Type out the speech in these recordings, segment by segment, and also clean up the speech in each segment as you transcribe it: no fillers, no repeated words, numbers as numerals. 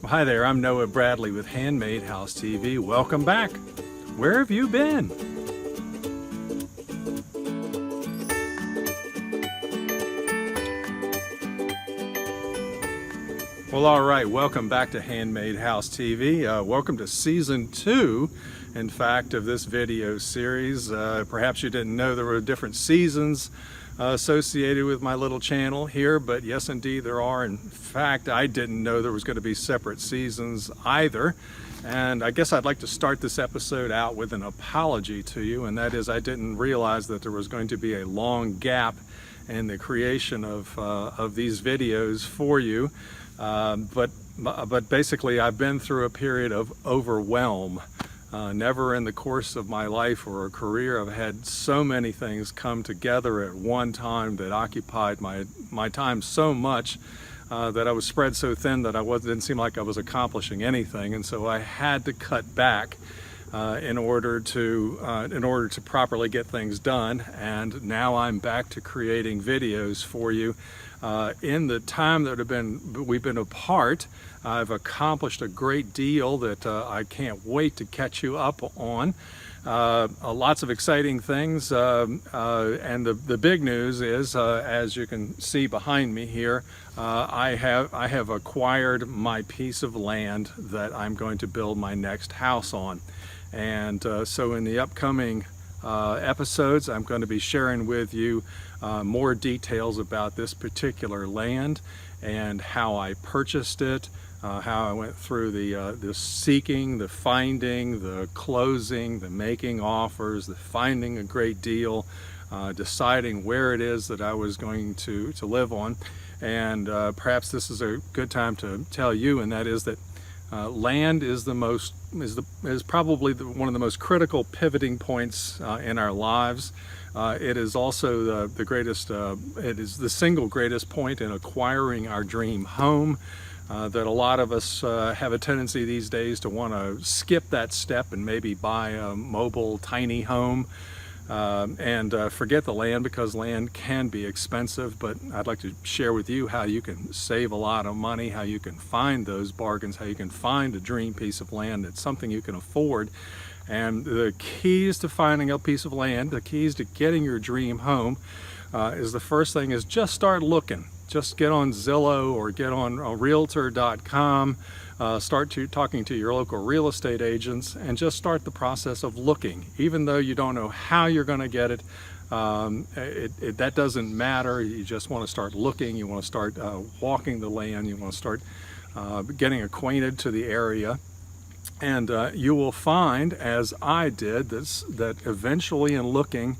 Hi there, I'm Noah Bradley with Handmade House TV. Welcome back. Where have you been? Well, all right, welcome back to Handmade House TV. Welcome to season 2, in fact, of this video series. Perhaps you didn't know there were different seasons associated with my little channel here, but yes, indeed, there are. In fact, I didn't know there was going to be separate seasons either. And I guess I'd like to start this episode out with an apology to you, and that is I didn't realize that there was going to be a long gap in the creation of these videos for you. But basically I've been through a period of overwhelm. Never in the course of my life or a career I've had so many things come together at one time that occupied my time so much that I was spread so thin that didn't seem like I was accomplishing anything, and so I had to cut back in order to properly get things done. And now I'm back to creating videos for you. In the time that we've been apart, I've accomplished a great deal that I can't wait to catch you up on. Lots of exciting things, and the big news is, as you can see behind me here, I have acquired my piece of land that I'm going to build my next house on. And so in the upcoming episodes, I'm going to be sharing with you more details about this particular land and how I purchased it, how I went through the seeking, the finding, the closing, the making offers, the finding a great deal, deciding where it is that I was going to live on. And perhaps this is a good time to tell you, and that is that land is probably one of the most critical pivoting points in our lives. It is also the greatest, it is the single greatest point in acquiring our dream home. That a lot of us have a tendency these days to want to skip that step and maybe buy a mobile tiny home and forget the land, because land can be expensive. But I'd like to share with you how you can save a lot of money, how you can find those bargains, how you can find a dream piece of land that's something you can afford. And the keys to finding a piece of land, the keys to getting your dream home, is the first thing is just start looking. Just get on Zillow or get on Realtor.com, start talking to your local real estate agents, and just start the process of looking. Even though you don't know how you're going to get it, that doesn't matter. You just want to start looking. You want to start walking the land. You want to start getting acquainted to the area. And you will find, as I did, that eventually in looking,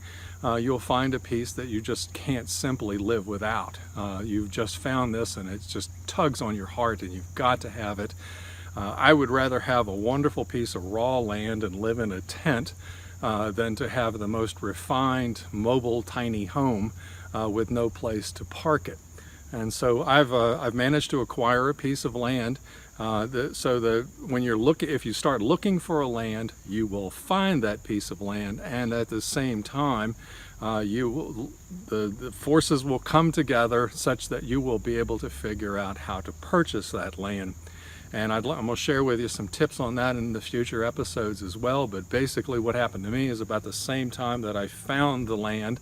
you'll find a piece that you just can't simply live without. You've just found this and it just tugs on your heart and you've got to have it. I would rather have a wonderful piece of raw land and live in a tent than to have the most refined mobile tiny home with no place to park it. And so I've managed to acquire a piece of land if you start looking for a land, you will find that piece of land, and at the same time the forces will come together such that you will be able to figure out how to purchase that land. And I'm going to share with you some tips on that in the future episodes as well. But basically what happened to me is about the same time that I found the land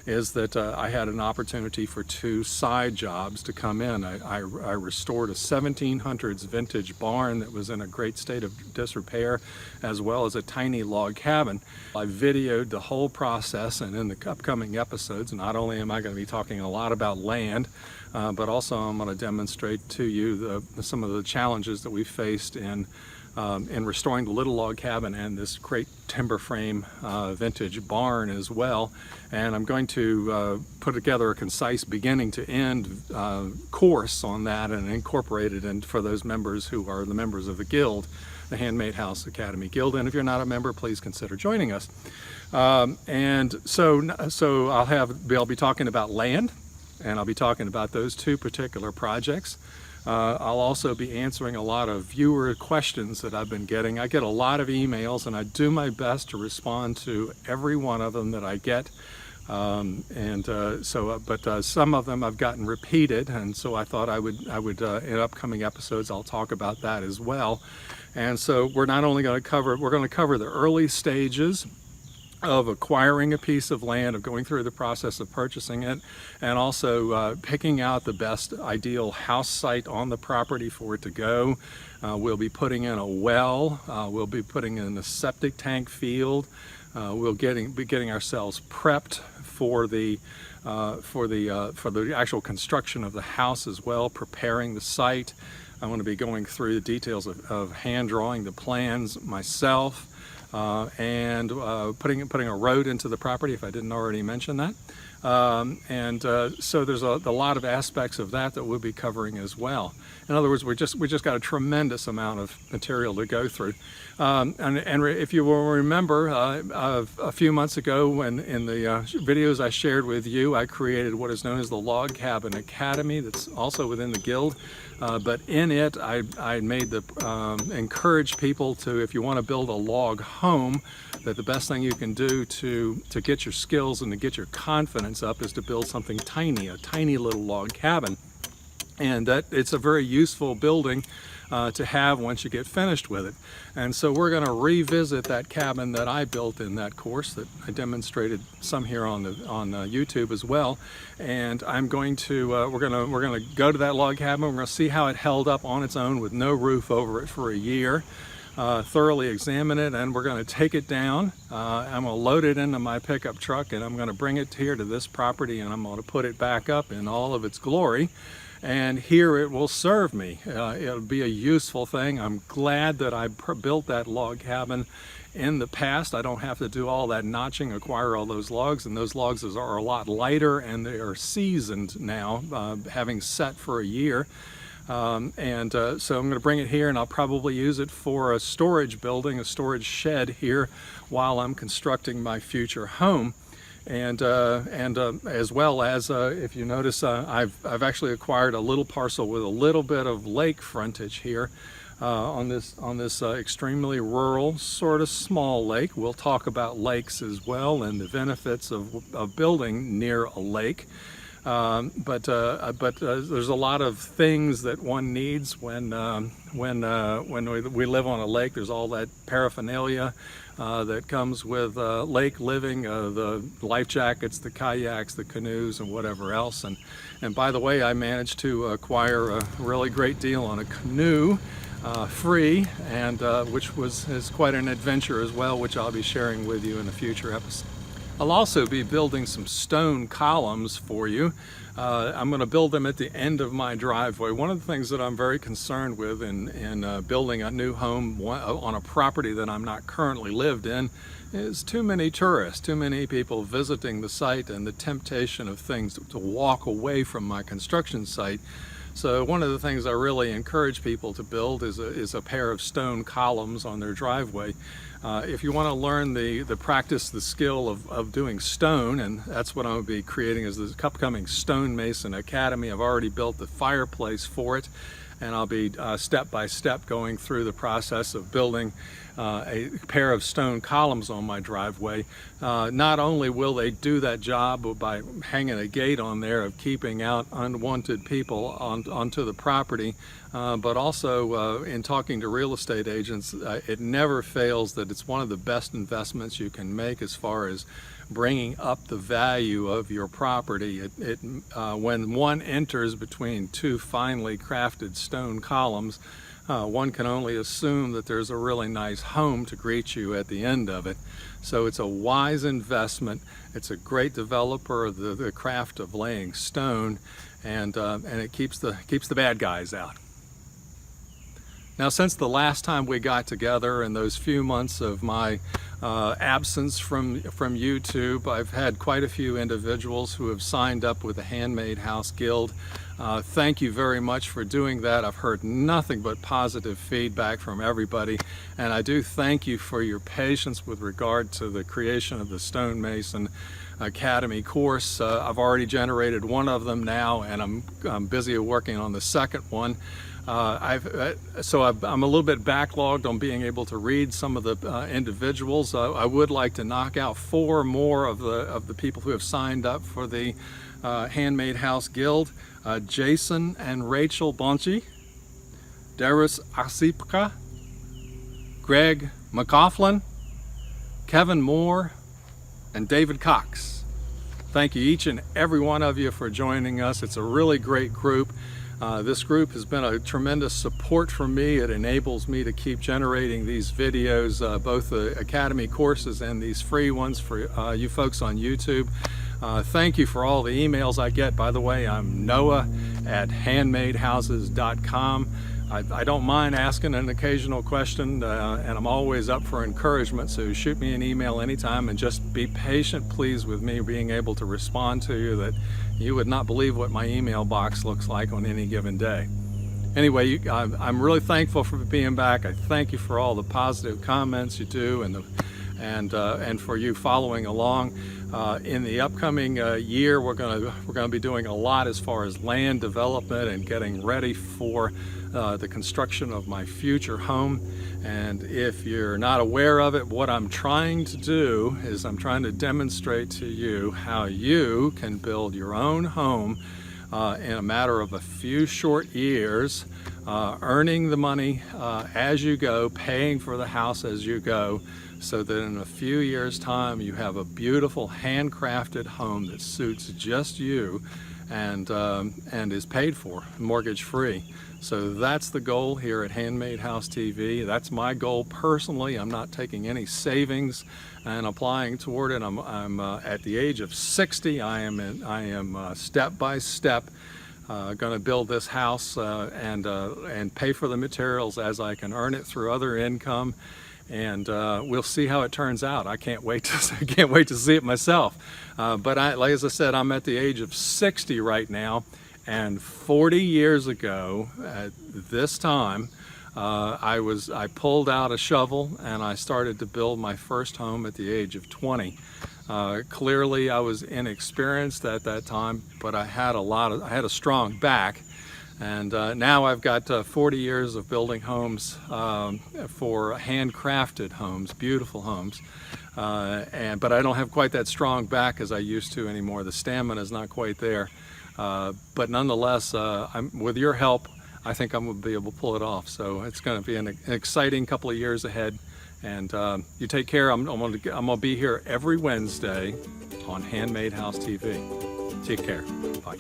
is that I had an opportunity for 2 side jobs to come in. I restored a 1700s vintage barn that was in a great state of disrepair, as well as a tiny log cabin. I videoed the whole process, and in the upcoming episodes, not only am I going to be talking a lot about land, but also I'm going to demonstrate to you some of the challenges that we faced in restoring the little log cabin and this great timber frame vintage barn as well. And I'm going to put together a concise beginning to end course on that and incorporate it in for those members who are the members of the Guild, the Handmade House Academy Guild. And if you're not a member, please consider joining us. And so I'll be talking about land, and I'll be talking about those 2 particular projects. I'll also be answering a lot of viewer questions that I've been getting. I get a lot of emails, and I do my best to respond to every one of them that I get. But some of them I've gotten repeated, and so I thought I would in upcoming episodes I'll talk about that as well. And so we're not only going to cover the early stages of acquiring a piece of land, of going through the process of purchasing it, and also picking out the best ideal house site on the property for it to go. We'll be putting in a well, we'll be putting in a septic tank field, we'll be getting ourselves prepped for the actual construction of the house as well, preparing the site. I want to be going through the details of hand drawing the plans myself, and putting a road into the property if I didn't already mention that. So there's a lot of aspects of that we'll be covering as well. In other words, we just got a tremendous amount of material to go through. And if you will remember, a few months ago, when in the videos I shared with you, I created what is known as the Log Cabin Academy. That's also within the Guild. But in it, I made encourage people to, if you want to build a log home, that the best thing you can do to get your skills and to get your confidence up is to build something tiny, a tiny little log cabin. And that it's a very useful building to have once you get finished with it. And so we're going to revisit that cabin that I built in that course that I demonstrated some here on YouTube as well. And I'm going to we're going to go to that log cabin. We're going to see how it held up on its own with no roof over it for a year. Thoroughly examine it, and we're going to take it down. I'm going to load it into my pickup truck, and I'm going to bring it here to this property, and I'm going to put it back up in all of its glory. And here it will serve me. It'll be a useful thing. I'm glad that I built that log cabin in the past. I don't have to do all that notching, acquire all those logs, and those logs are a lot lighter, and they are seasoned now, having set for a year. So I'm going to bring it here, and I'll probably use it for a storage building, a storage shed here while I'm constructing my future home. And as well as, if you notice, I've actually acquired a little parcel with a little bit of lake frontage here on this extremely rural, sort of small lake. We'll talk about lakes as well and the benefits of building near a lake. But there's a lot of things that one needs when we live on a lake. There's all that paraphernalia that comes with lake living, the life jackets, the kayaks, the canoes, and whatever else. And by the way, I managed to acquire a really great deal on a canoe, free, and which is quite an adventure as well, which I'll be sharing with you in a future episode. I'll also be building some stone columns for you. I'm going to build them at the end of my driveway. One of the things that I'm very concerned with in building a new home on a property that I'm not currently lived in is too many tourists, too many people visiting the site, and the temptation of things to walk away from my construction site. So one of the things I really encourage people to build is a pair of stone columns on their driveway. If you want to learn the skill of doing stone, and that's what I'm going to be creating is this upcoming Stonemason Academy. I've already built the fireplace for it, and I'll be step by step going through the process of building a pair of stone columns on my driveway. Not only will they do that job by hanging a gate on there of keeping out unwanted people onto the property, but also in talking to real estate agents, it never fails that it's one of the best investments you can make as far as bringing up the value of your property. When one enters between two finely crafted stone columns, one can only assume that there's a really nice home to greet you at the end of it. So it's a wise investment. It's a great developer of the craft of laying stone, and it keeps the bad guys out. Now, since the last time we got together and those few months of my absence from YouTube, I've had quite a few individuals who have signed up with the Handmade House Guild. Thank you very much for doing that. I've heard nothing but positive feedback from everybody, and I do thank you for your patience with regard to the creation of the Stonemason Academy course. I've already generated one of them now, and I'm busy working on the second one. I'm a little bit backlogged on being able to read some of the individuals. I would like to knock out 4 more of the people who have signed up for the Handmade House Guild. Jason and Rachel Bonchi, Darius Asipka, Greg McCaughlin, Kevin Moore, and David Cox. Thank you, each and every one of you, for joining us. It's a really great group. This group has been a tremendous support for me. It enables me to keep generating these videos, both the Academy courses and these free ones for you folks on YouTube. Thank you for all the emails I get. By the way, I'm Noah at handmadehouses.com. I don't mind asking an occasional question, and I'm always up for encouragement, so shoot me an email anytime, and just be patient, please, with me being able to respond to you. That you would not believe what my email box looks like on any given day. Anyway, I'm really thankful for being back. I thank you for all the positive comments you do, and for you following along. In the upcoming year, we're going to be doing a lot as far as land development and getting ready for the construction of my future home. And if you're not aware of it, what I'm trying to do is I'm trying to demonstrate to you how you can build your own home in a matter of a few short years, earning the money as you go, paying for the house as you go, so that in a few years' time you have a beautiful handcrafted home that suits just you and is paid for, mortgage free. So that's the goal here at Handmade House TV. That's my goal personally. I'm not taking any savings and applying toward it. I'm at the age of 60. I am step by step going to build this house and pay for the materials as I can earn it through other income. And we'll see how it turns out. I can't wait to see it myself. But like as I said, I'm at the age of 60 right now, and 40 years ago at this time, I pulled out a shovel and I started to build my first home at the age of 20. Clearly, I was inexperienced at that time, but I had a strong back. And now I've got 40 years of building homes for handcrafted homes, beautiful homes. But I don't have quite that strong back as I used to anymore. The stamina is not quite there. But nonetheless, with your help, I think I'm going to be able to pull it off. So it's going to be an exciting couple of years ahead. And you take care. I'm going to be here every Wednesday on Handmade House TV. Take care. Bye.